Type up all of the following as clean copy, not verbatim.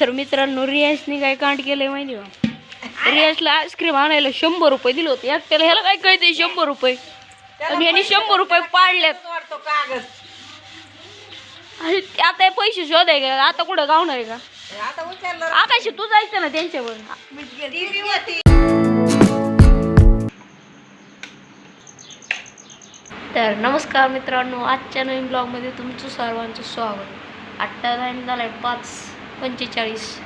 तर मित्रांनो रियाजने काय कांड केलंय माहिती का? रियाजला आईस्क्रीम आणायला 100 रुपये दिले होते एकट्याला. ह्याला काय कळते 100 रुपये? आणि ह्याने 100 रुपये पाडल्यात. आणि आता हे पैसे शोधाय का? आता कुठं गावणार आहे का? आकाश तू जायचं ना त्यांच्यावर. तर नमस्कार मित्रांनो, आजच्या नवीन ब्लॉगमध्ये तुमचं सर्वांचं स्वागत. आत्ता टाईम झाला आहे 5:45.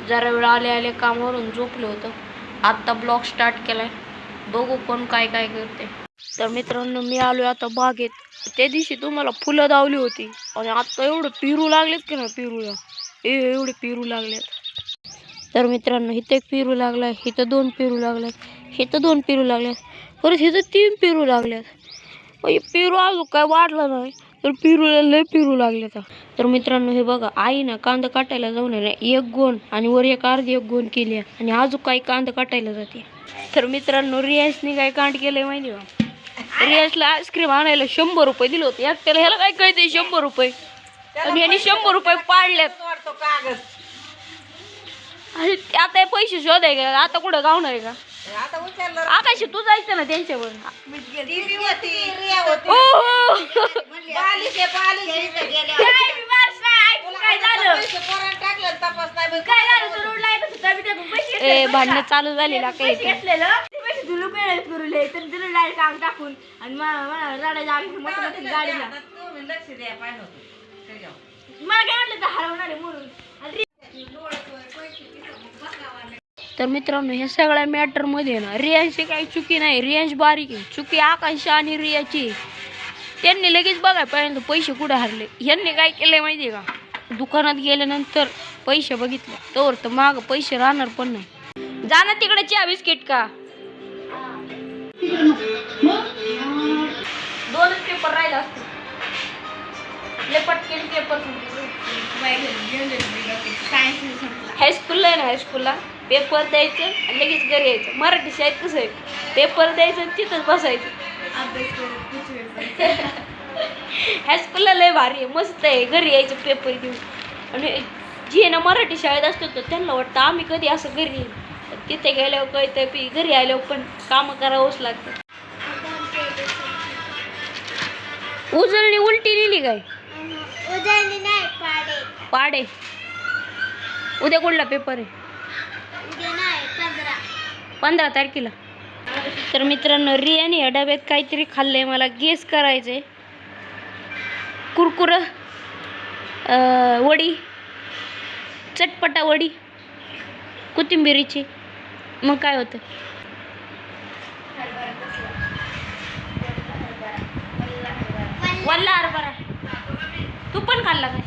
जरा वेळ आले कामावरून झोपलं होतं. आत्ता ब्लॉग स्टार्ट केला आहे. बघू कोण काय काय करते. तर मित्रांनो मी आलो आता बागेत. त्या दिवशी तुम्हाला फुलं दावली होती आणि आत्ता एवढं पेरू लागलेत की ना, पेरूला एवढे पेरू लागलेत. तर मित्रांनो इथं 1 पेरू लागला, इथं 2 पेरू लागल्यात, इथं 2 पेरू लागल्यात, परत इथं 3 पेरू लागल्यात. पेरू अजून काय वाढला नाही तर पेरूला लय पेरू लागले. तर मित्रांनो हे बघा, आई ना कांदा काटायला जाऊन आहे 1 गोण आणि वर एक अर्धी 1 गोण केली आणि अजून काही कांदा काटायला जाते. तर मित्रांनो रियाजने काय कांड केलंय माहिती का? रियाजला आईस्क्रीम आणायला 100 रुपये दिले होते एकट्याला. ह्याला काय कळते 100 रुपये? आणि ह्याने 100 रुपये पाडल्यात. आणि आता हे पैसे शोधाय का? आता कुठं गावणार आहे का? आकाश तू जायचं ना त्यांच्यावर. भांडणं चालू झालेला काही टाकून आणि गाडीला मला काय म्हटलं तर हरवणार म्हणून. तर मित्रांनो ह्या सगळ्या मॅटरमध्ये ना रियांशी काही चुकी नाही. रियांश बारीक आहे, चुकी आकाश आणि रियाची. त्यांनी लगेच बघाय पाहिजे पैसे कुठे हरले. ह्यांनी काय केलंय माहिती आहे का? दुकानात गेल्यानंतर पैसे बघितले तर माग पैसे राहणार पण नाही. जाणार तिकडे चहा बिस्किट का? 2च पेपर राहिला असतो. पटकेन पेपर हायस्कूलला आहे ना, हायस्कूलला पेपर द्यायचं आणि लगेच घरी यायचं. मराठी शाळेत कसं आहे, पेपर द्यायचं आणि तिथंच बसायचं अभ्यास. हायस्कूलला लय भारी आहे, मस्त आहे. घरी यायचं पेपर घेऊन. आणि जी ना मराठी शाळेत असतो तर त्यांना वाटतं आम्ही कधी असं घरी येईल. तिथे गेल्यावर कळतं पी घरी आल्यावर पण कामं करावंच लागतं. उजळणी उलटी लिहिली काय? पाडे. उद्या कुठला पेपर आहे? 15 तारखेला. तर मित्रांनो रियाने या डब्यात काहीतरी खाल्लंय, मला गेस करायचंय. कुरकुर वडी, चटपटा वडी कोथिंबिरीची. मग काय होतं? वल्ला हरभरा. तू पण खाल्ला काय?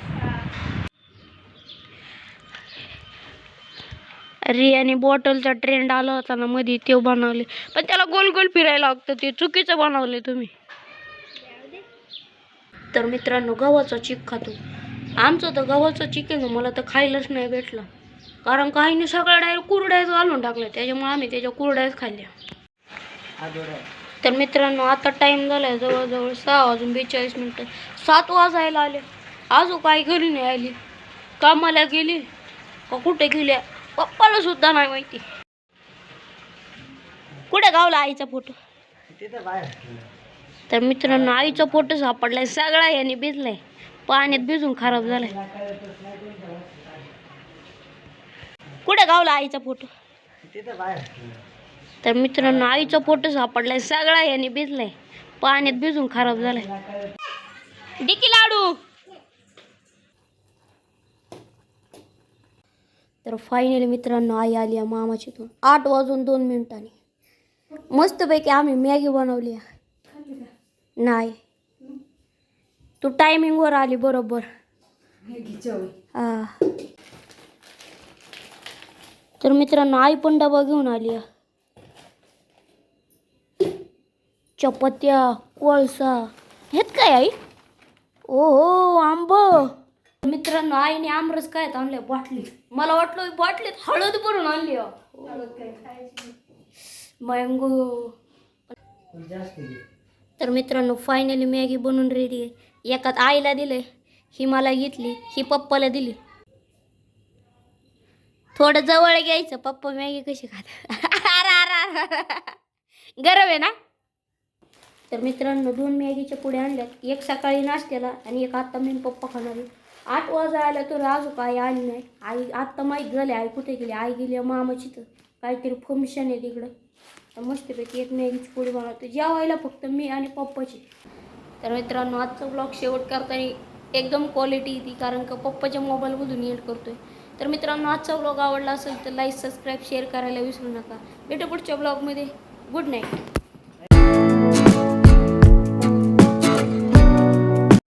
रियाने बॉटलचा ट्रेंड आला होता ना मध्ये, ते बनवले. पण त्याला गोल गोल फिरायला लागतं, ते चुकीचं बनवले तुम्ही. तर मित्रांनो गव्हाचा चिक खातो. आमचं तर गव्हाचा चिकन मला तर खायलाच नाही भेटला, कारण काहींनी सगळ्या डायरेक्ट कुरड्याच घालून टाकल्या. त्याच्यामुळे आम्ही त्याच्या कुरड्याच खाल्ल्या. तर मित्रांनो आता टाइम झालाय जवळजवळ 6:42. 7 वाजायला आले, अजून काही घरी नाही आली. कामाला गेली का कुठे गेल्या पप्पाला सुद्धा नाही माहिती. कुठे गावला आईचा फोटो? तर मित्रांनो आईचा फोटो सापडलाय, सगळा याने भिजलाय, पाण्यात भिजून खराब झालाय. कुठे गावला आईचा फोटो? तर मित्रांनो आईचा फोटो सापडलाय, सगळा याने भिजलाय, पाण्यात भिजून खराब झालाय. डिकी लाडू. तर फायनली मित्रांनो आई आली आहे मामाची. 8:02 मस्तपैकी आम्ही मॅगी बनवली. नाही तू टायमिंगवर आली बरोबर. हा. तर मित्रांनो आई पण डबा घेऊन आली आहे. चपात्या, कोळसा हेत काय आई? ओहो आंब. मित्रांनो आईने आमरस काय आणले बाटली. मला वाटलं बाटलीत हळद भरून आणली. मँगो. तर मित्रांनो फायनली मॅगी बनवून रेडी आहे. एकात आईला दिले, ही मला घेतली, ही पप्पाला दिली. थोडं जवळ घ्यायचं. पप्पा मॅगी कशी खात गरम आहे ना. तर मित्रांनो 2 मॅगीच्या पुढे आणल्यात. एक सकाळी नाश्त्याला आणि एक आत्ता मी पप्पा खाणार आहे. 8 वाजा आल्या तर अजून काय आणि नाही. आई आत्ता माहीत झाले आई कुठे गेली. आई गेली मामाची तर काहीतरी फंक्शन आहे तिकडं. तर मस्तपैकी एक मॅगीची पुडी बनवते. जेवायला फक्त मी आणि पप्पाची. तर मित्रांनो आजचा ब्लॉग शेवट करताना एकदम क्वालिटी येते कारण का पप्पाच्या मोबाईलमधून एड करतोय. तर मित्रांनो आजचा ब्लॉग आवडला असेल तर लाईक सबस्क्राईब शेअर करायला विसरू नका. भेटू पुढच्या ब्लॉगमध्ये. Good night.